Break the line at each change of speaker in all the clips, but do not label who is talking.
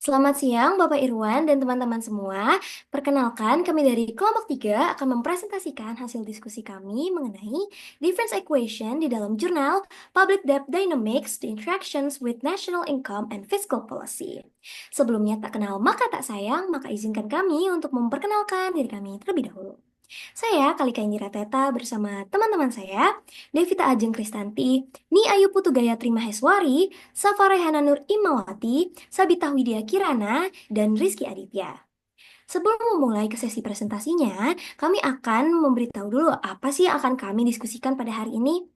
Selamat siang, Bapak Irwan dan teman-teman semua. Perkenalkan, kami dari kelompok 3 akan mempresentasikan hasil diskusi kami mengenai difference equation di dalam jurnal Public Debt Dynamics, The Interactions with National Income and Fiscal Policy. Sebelumnya tak kenal maka tak sayang, maka izinkan kami untuk memperkenalkan diri kami terlebih dahulu. Saya Kalika Indira Teta bersama teman-teman saya, Devita Ajeng Kristanti, Ni Ayu Putugaya Trimaheswari, Safa Rehana Nur Imawati, Sabita Widya Kirana, dan Rizky Aditya. Sebelum memulai ke sesi presentasinya, kami akan memberitahu dulu apa sih yang akan kami diskusikan pada hari ini.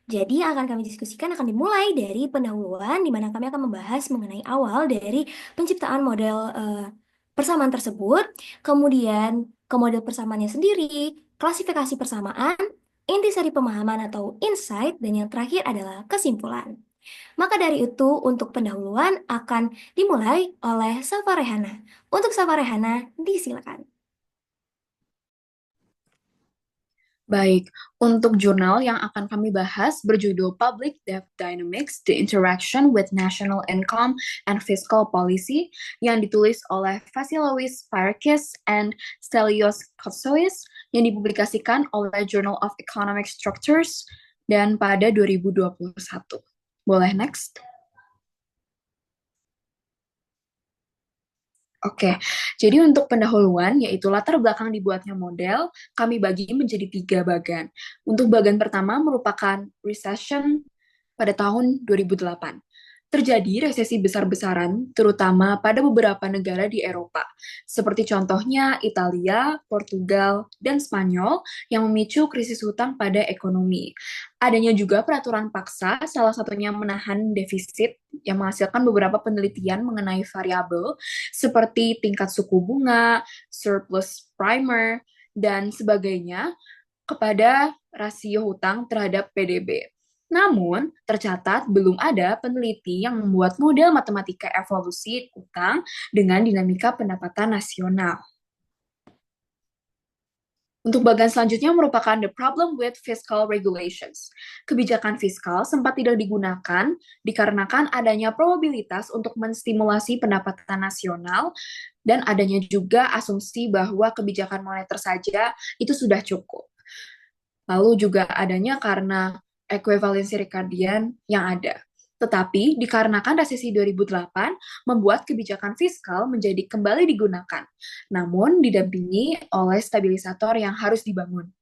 Jadi yang akan kami diskusikan akan dimulai dari pendahuluan di mana kami akan membahas mengenai awal dari penciptaan model persamaan tersebut, kemudian ke model persamaannya sendiri, klasifikasi persamaan, intisari pemahaman atau insight, dan yang terakhir adalah kesimpulan. Maka dari itu, untuk pendahuluan akan dimulai oleh Safa Rehana. Untuk Safa Rehana, disilakan.
Baik, untuk jurnal yang akan kami bahas berjudul Public Debt Dynamics, The Interaction with National Income and Fiscal Policy yang ditulis oleh Vasilois Parakis and Stelios Kotsois yang dipublikasikan oleh Journal of Economic Structures dan pada 2021. Boleh next? Oke, jadi untuk pendahuluan, yaitu latar belakang dibuatnya model, kami bagi menjadi 3 bagan. Untuk bagan pertama merupakan recession pada tahun 2008. Terjadi resesi besar-besaran, terutama pada beberapa negara di Eropa, seperti contohnya Italia, Portugal, dan Spanyol yang memicu krisis hutang pada ekonomi. Adanya juga peraturan paksa, salah satunya menahan defisit yang menghasilkan beberapa penelitian mengenai variabel seperti tingkat suku bunga, surplus primer, dan sebagainya kepada rasio hutang terhadap PDB. Namun, tercatat belum ada peneliti yang membuat model matematika evolusi utang dengan dinamika pendapatan nasional. Untuk bagian selanjutnya merupakan the problem with fiscal regulations. Kebijakan fiskal sempat tidak digunakan dikarenakan adanya probabilitas untuk menstimulasi pendapatan nasional dan adanya juga asumsi bahwa kebijakan moneter saja itu sudah cukup. Lalu juga adanya karena ekuivalensi Ricardian yang ada. Tetapi dikarenakan resesi 2008 membuat kebijakan fiskal menjadi kembali digunakan, namun didampingi oleh stabilisator yang harus dibangun.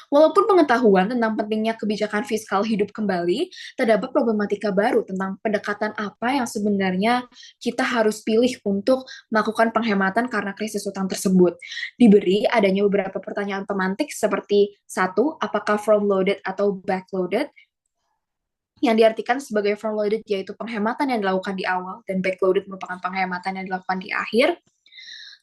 Walaupun pengetahuan tentang pentingnya kebijakan fiskal hidup kembali, terdapat problematika baru tentang pendekatan apa yang sebenarnya kita harus pilih untuk melakukan penghematan karena krisis utang tersebut. Diberi adanya beberapa pertanyaan pemantik seperti satu, apakah front-loaded atau back-loaded? Yang diartikan sebagai front-loaded yaitu penghematan yang dilakukan di awal dan back-loaded merupakan penghematan yang dilakukan di akhir.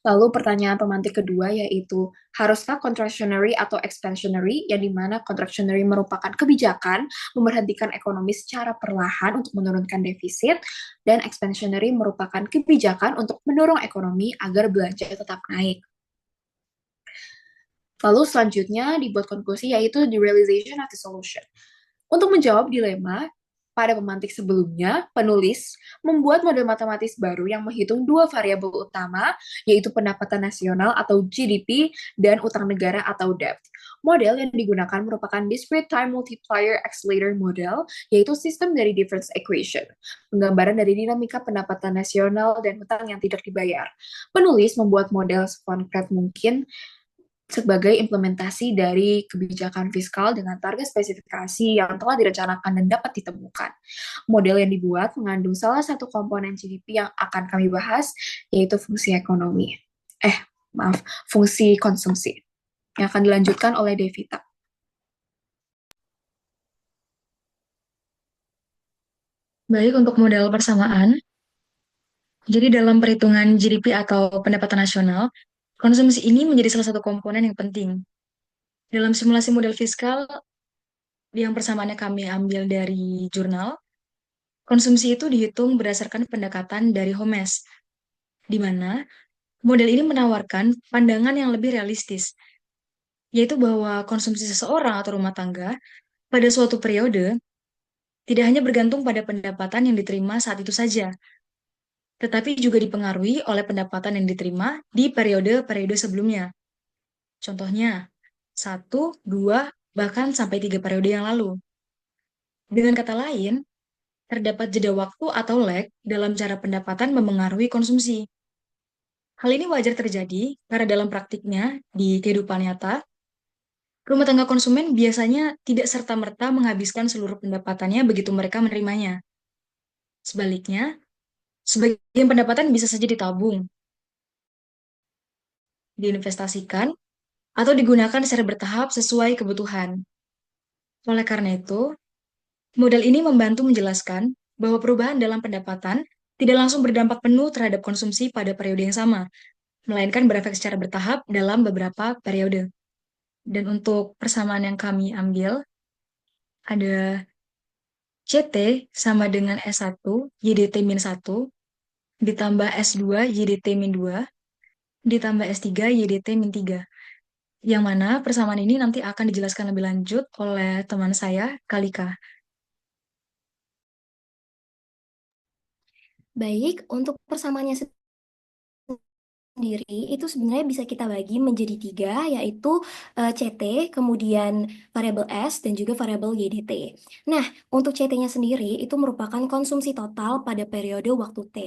Lalu pertanyaan pemantik kedua yaitu, haruskah contractionary atau expansionary, yang dimana contractionary merupakan kebijakan memberhentikan ekonomi secara perlahan untuk menurunkan defisit, dan expansionary merupakan kebijakan untuk mendorong ekonomi agar belanja tetap naik. Lalu selanjutnya dibuat konklusi yaitu the realization of the solution. Untuk menjawab dilema, pada pemantik sebelumnya, penulis membuat model matematis baru yang menghitung 2 variabel utama, yaitu pendapatan nasional atau GDP dan utang negara atau debt. Model yang digunakan merupakan discrete time multiplier accelerator model, yaitu sistem dari difference equation, penggambaran dari dinamika pendapatan nasional dan hutang yang tidak dibayar. Penulis membuat model sekonkret mungkin sebagai implementasi dari kebijakan fiskal dengan target spesifikasi yang telah direncanakan dan dapat ditemukan. Model yang dibuat mengandung salah satu komponen GDP yang akan kami bahas, yaitu fungsi ekonomi. Maaf, fungsi konsumsi, yang akan dilanjutkan oleh Devita.
Baik, untuk model persamaan, jadi dalam perhitungan GDP atau pendapatan nasional, konsumsi ini menjadi salah satu komponen yang penting. Dalam simulasi model fiskal yang persamaannya kami ambil dari jurnal, konsumsi itu dihitung berdasarkan pendekatan dari Holmes, di mana model ini menawarkan pandangan yang lebih realistis, yaitu bahwa konsumsi seseorang atau rumah tangga pada suatu periode tidak hanya bergantung pada pendapatan yang diterima saat itu saja, tetapi juga dipengaruhi oleh pendapatan yang diterima di periode-periode sebelumnya. Contohnya, 1, 2, bahkan sampai 3 periode yang lalu. Dengan kata lain, terdapat jeda waktu atau lag dalam cara pendapatan memengaruhi konsumsi. Hal ini wajar terjadi karena dalam praktiknya di kehidupan nyata, rumah tangga konsumen biasanya tidak serta-merta menghabiskan seluruh pendapatannya begitu mereka menerimanya. Sebaliknya, sebagian pendapatan bisa saja ditabung, diinvestasikan, atau digunakan secara bertahap sesuai kebutuhan. Oleh karena itu, model ini membantu menjelaskan bahwa perubahan dalam pendapatan tidak langsung berdampak penuh terhadap konsumsi pada periode yang sama, melainkan berefek secara bertahap dalam beberapa periode. Dan untuk persamaan yang kami ambil, ada CT sama dengan S1 YDT-1, ditambah S2 YDT-2, ditambah S3 YDT-3. Yang mana persamaan ini nanti akan dijelaskan lebih lanjut oleh teman saya, Kalika.
Baik, untuk persamaannya sendiri itu sebenarnya bisa kita bagi menjadi tiga, yaitu CT, kemudian variabel S, dan juga variabel YDT. Nah, untuk CT-nya sendiri itu merupakan konsumsi total pada periode waktu T.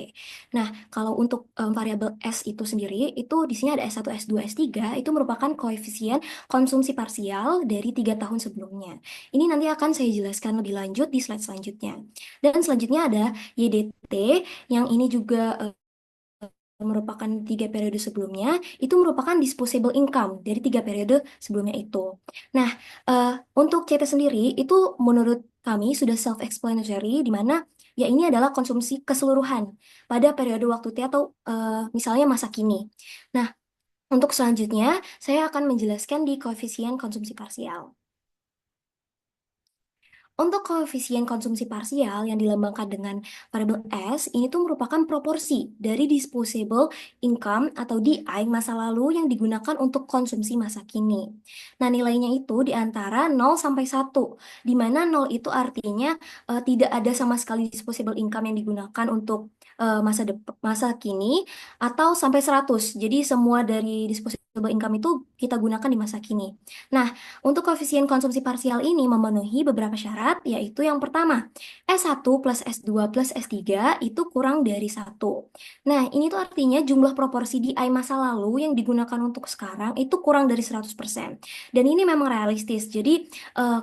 Nah, kalau untuk variabel S itu sendiri, itu di sini ada S1, S2, S3, itu merupakan koefisien konsumsi parsial dari 3 tahun sebelumnya. Ini nanti akan saya jelaskan lebih lanjut di slide selanjutnya. Dan selanjutnya ada YDT, yang ini juga merupakan 3 periode sebelumnya, itu merupakan disposable income dari 3 periode sebelumnya itu. Nah, untuk CT sendiri itu menurut kami sudah self-explanatory, di mana ya ini adalah konsumsi keseluruhan pada periode waktu T atau misalnya masa kini. Nah, untuk selanjutnya saya akan menjelaskan di koefisien konsumsi parsial. Untuk koefisien konsumsi parsial yang dilambangkan dengan variabel S, ini tuh merupakan proporsi dari disposable income atau DI masa lalu yang digunakan untuk konsumsi masa kini. Nah, nilainya itu di antara 0 sampai 1, di mana 0 itu artinya tidak ada sama sekali disposable income yang digunakan untuk masa kini, atau sampai 100. Jadi semua dari disposable income itu kita gunakan di masa kini. Nah, untuk koefisien konsumsi parsial ini memenuhi beberapa syarat, yaitu yang pertama, S1 plus S2 plus S3 itu kurang dari 1. Nah, ini tuh artinya jumlah proporsi DI masa lalu yang digunakan untuk sekarang itu kurang dari 100%. Dan ini memang realistis, jadi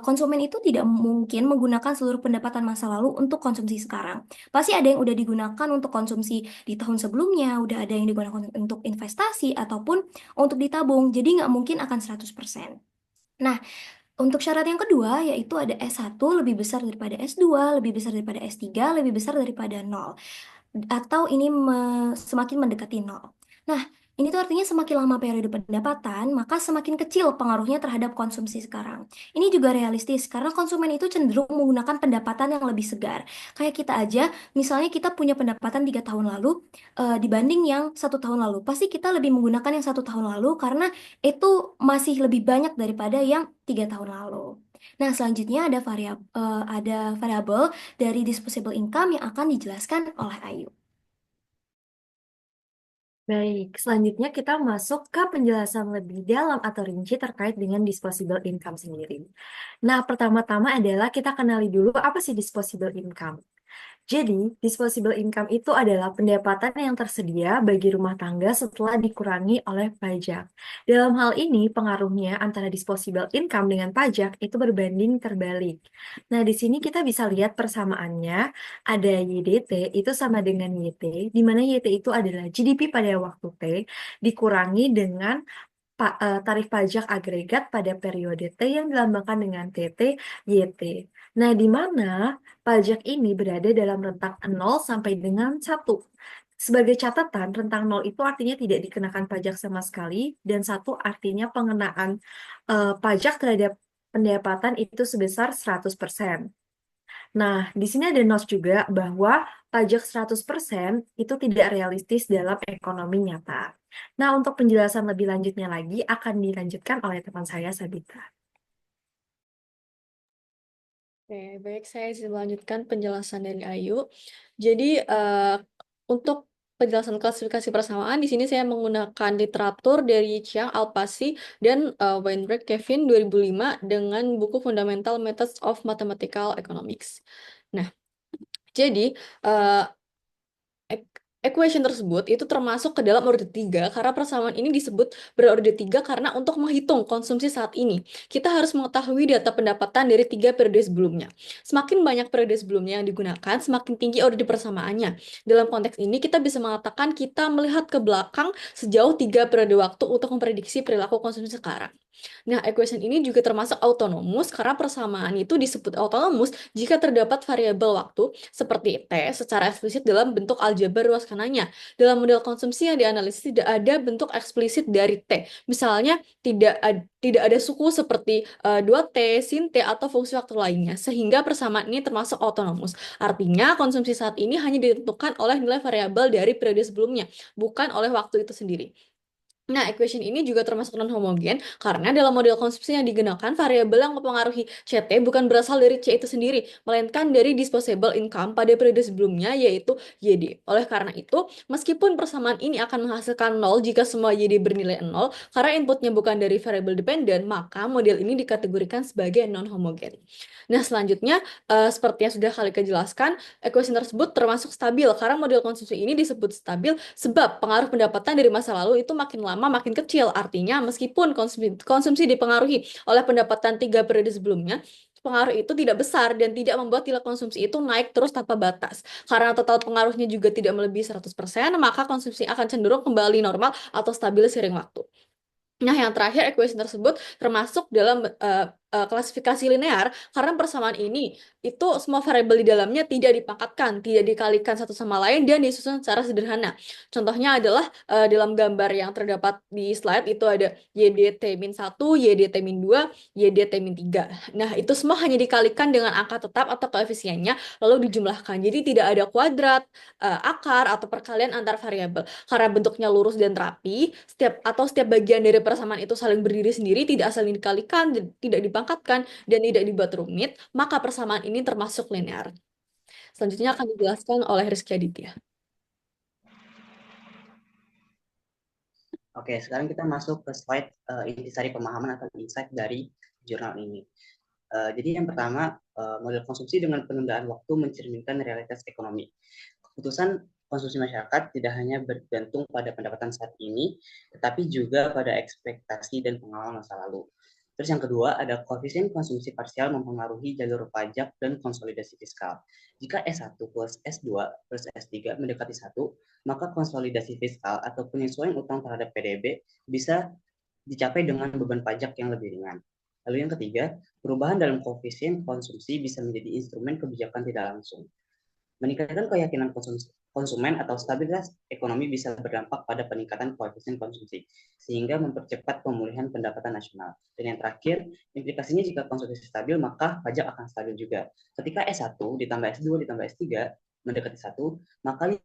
konsumen itu tidak mungkin menggunakan seluruh pendapatan masa lalu untuk konsumsi sekarang. Pasti ada yang udah digunakan untuk konsumsi di tahun sebelumnya, udah ada yang digunakan untuk investasi, ataupun untuk ditabung, jadi nggak mungkin akan 100%. Nah, untuk syarat yang kedua yaitu ada S1 lebih besar daripada S2, lebih besar daripada S3, lebih besar daripada 0. Atau ini semakin mendekati 0. Nah, ini tuh artinya semakin lama periode pendapatan, maka semakin kecil pengaruhnya terhadap konsumsi sekarang. Ini juga realistis, karena konsumen itu cenderung menggunakan pendapatan yang lebih segar. Kayak kita aja, misalnya kita punya pendapatan 3 tahun lalu, dibanding yang 1 tahun lalu. Pasti kita lebih menggunakan yang 1 tahun lalu, karena itu masih lebih banyak daripada yang 3 tahun lalu. Nah, selanjutnya ada variabel dari disposable income yang akan dijelaskan oleh Ayu.
Baik, selanjutnya kita masuk ke penjelasan lebih dalam atau rinci terkait dengan disposable income sendiri. Nah, pertama-tama adalah kita kenali dulu apa sih disposable income. Jadi, disposable income itu adalah pendapatan yang tersedia bagi rumah tangga setelah dikurangi oleh pajak. Dalam hal ini, pengaruhnya antara disposable income dengan pajak itu berbanding terbalik. Nah, di sini kita bisa lihat persamaannya, ada YDT itu sama dengan YT, di mana YT itu adalah GDP pada waktu T dikurangi dengan tarif pajak agregat pada periode T yang dilambangkan dengan TT YT. Nah, di mana pajak ini berada dalam rentang 0 sampai dengan 1. Sebagai catatan, rentang 0 itu artinya tidak dikenakan pajak sama sekali, dan 1 artinya pengenaan pajak terhadap pendapatan itu sebesar 100%. Nah, di sini ada note juga bahwa pajak 100% itu tidak realistis dalam ekonomi nyata. Nah, untuk penjelasan lebih lanjutnya lagi akan dilanjutkan oleh teman saya, Sabita.
Oke, baik, saya izin melanjutkan penjelasan dari Ayu. Jadi, untuk penjelasan klasifikasi persamaan. Di sini saya menggunakan literatur dari Chiang, Alpasi, dan Weinberg, Kevin 2005 dengan buku Fundamental Methods of Mathematical Economics. Nah, jadi equation tersebut itu termasuk ke dalam order 3 karena persamaan ini disebut berorder 3 karena untuk menghitung konsumsi saat ini, kita harus mengetahui data pendapatan dari 3 periode sebelumnya. Semakin banyak periode sebelumnya yang digunakan, semakin tinggi order persamaannya. Dalam konteks ini, kita bisa mengatakan kita melihat ke belakang sejauh 3 periode waktu untuk memprediksi perilaku konsumsi sekarang. Nah, equation ini juga termasuk autonomous karena persamaan itu disebut autonomous jika terdapat variabel waktu seperti T secara eksplisit dalam bentuk aljabar ruas kanannya. Dalam model konsumsi yang dianalisis tidak ada bentuk eksplisit dari T. Misalnya, tidak ada suku seperti 2T, sin T, atau fungsi waktu lainnya, sehingga persamaan ini termasuk autonomous. Artinya, konsumsi saat ini hanya ditentukan oleh nilai variabel dari periode sebelumnya, bukan oleh waktu itu sendiri. Nah, equation ini juga termasuk non-homogen karena dalam model konsumsi yang digunakan, variabel yang mempengaruhi CT bukan berasal dari C itu sendiri, melainkan dari disposable income pada periode sebelumnya, yaitu YD. Oleh karena itu, meskipun persamaan ini akan menghasilkan 0 jika semua YD bernilai 0, karena inputnya bukan dari variabel dependent, maka model ini dikategorikan sebagai non-homogen. Nah, selanjutnya, seperti yang sudah kali kejelaskan, equation tersebut termasuk stabil karena model konsumsi ini disebut stabil sebab pengaruh pendapatan dari masa lalu itu makin lama makin kecil. Artinya meskipun konsumsi dipengaruhi oleh pendapatan 3 periode sebelumnya, pengaruh itu tidak besar dan tidak membuat nilai konsumsi itu naik terus tanpa batas. Karena total pengaruhnya juga tidak melebihi 100%, maka konsumsi akan cenderung kembali normal atau stabil seiring waktu. Nah, yang terakhir, equation tersebut termasuk dalam klasifikasi linear karena persamaan ini itu semua variabel di dalamnya tidak dipangkatkan, tidak dikalikan satu sama lain, dan disusun secara sederhana. Contohnya adalah dalam gambar yang terdapat di slide itu ada YDT-1, YDT-2, YDT-3. Nah, itu semua hanya dikalikan dengan angka tetap atau koefisiennya, lalu dijumlahkan. Jadi tidak ada kuadrat, akar, atau perkalian antar variabel. Karena bentuknya lurus dan rapi, setiap bagian dari persamaan itu saling berdiri sendiri, tidak saling dikalikan, tidak dipangkatkan, dan tidak dibuat rumit, maka persamaan ini termasuk linear. Selanjutnya akan dijelaskan oleh Rizky Aditya.
Oke, sekarang kita masuk ke slide intisari pemahaman atau insight dari jurnal ini. Jadi yang pertama, model konsumsi dengan penundaan waktu mencerminkan realitas ekonomi. Keputusan konsumsi masyarakat tidak hanya bergantung pada pendapatan saat ini, tetapi juga pada ekspektasi dan pengalaman masa lalu. Terus yang kedua, ada koefisien konsumsi parsial mempengaruhi jalur pajak dan konsolidasi fiskal. Jika S1 plus S2 plus S3 mendekati 1, maka konsolidasi fiskal atau penyesuaian utang terhadap PDB bisa dicapai dengan beban pajak yang lebih ringan. Lalu yang ketiga, perubahan dalam koefisien konsumsi bisa menjadi instrumen kebijakan tidak langsung. Meningkatkan keyakinan konsumen atau stabilitas ekonomi bisa berdampak pada peningkatan koefisien konsumsi, sehingga mempercepat pemulihan pendapatan nasional. Dan yang terakhir, implikasinya jika konsumsi stabil, maka pajak akan stabil juga. Ketika S1 ditambah S2 ditambah S3 mendekati 1, maka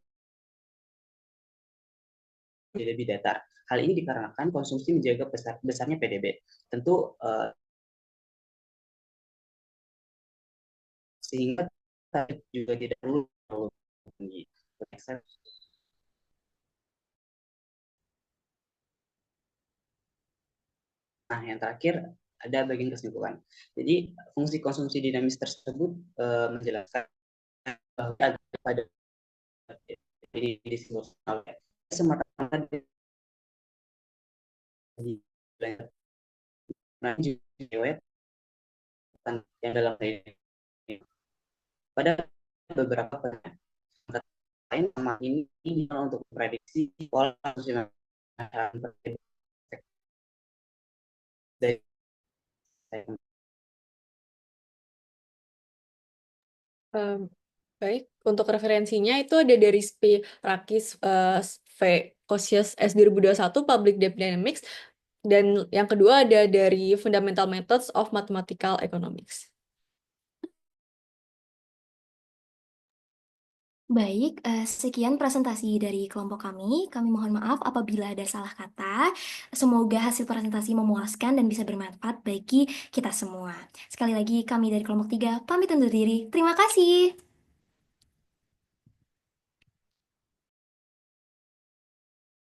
lebih datar. Hal ini dikarenakan konsumsi menjaga besarnya PDB. Tentu sehingga juga tidak perlu terlalu tinggi. Nah, yang terakhir ada bagian kesimpulan. Jadi, fungsi konsumsi dinamis tersebut menjelaskan bahwa pada ini disimbolkan semata-mata yang dalam pada beberapa lain sama ini untuk memprediksi pola konsumsi
Baik, untuk referensinya itu ada dari Spirakis V. Kosius S 2021 Public Debt Dynamics, dan yang kedua ada dari Fundamental Methods of Mathematical Economics.
Baik, sekian presentasi dari kelompok kami. Kami mohon maaf apabila ada salah kata. Semoga hasil presentasi memuaskan dan bisa bermanfaat bagi kita semua. Sekali lagi, kami dari kelompok 3 pamit undur diri. Terima kasih.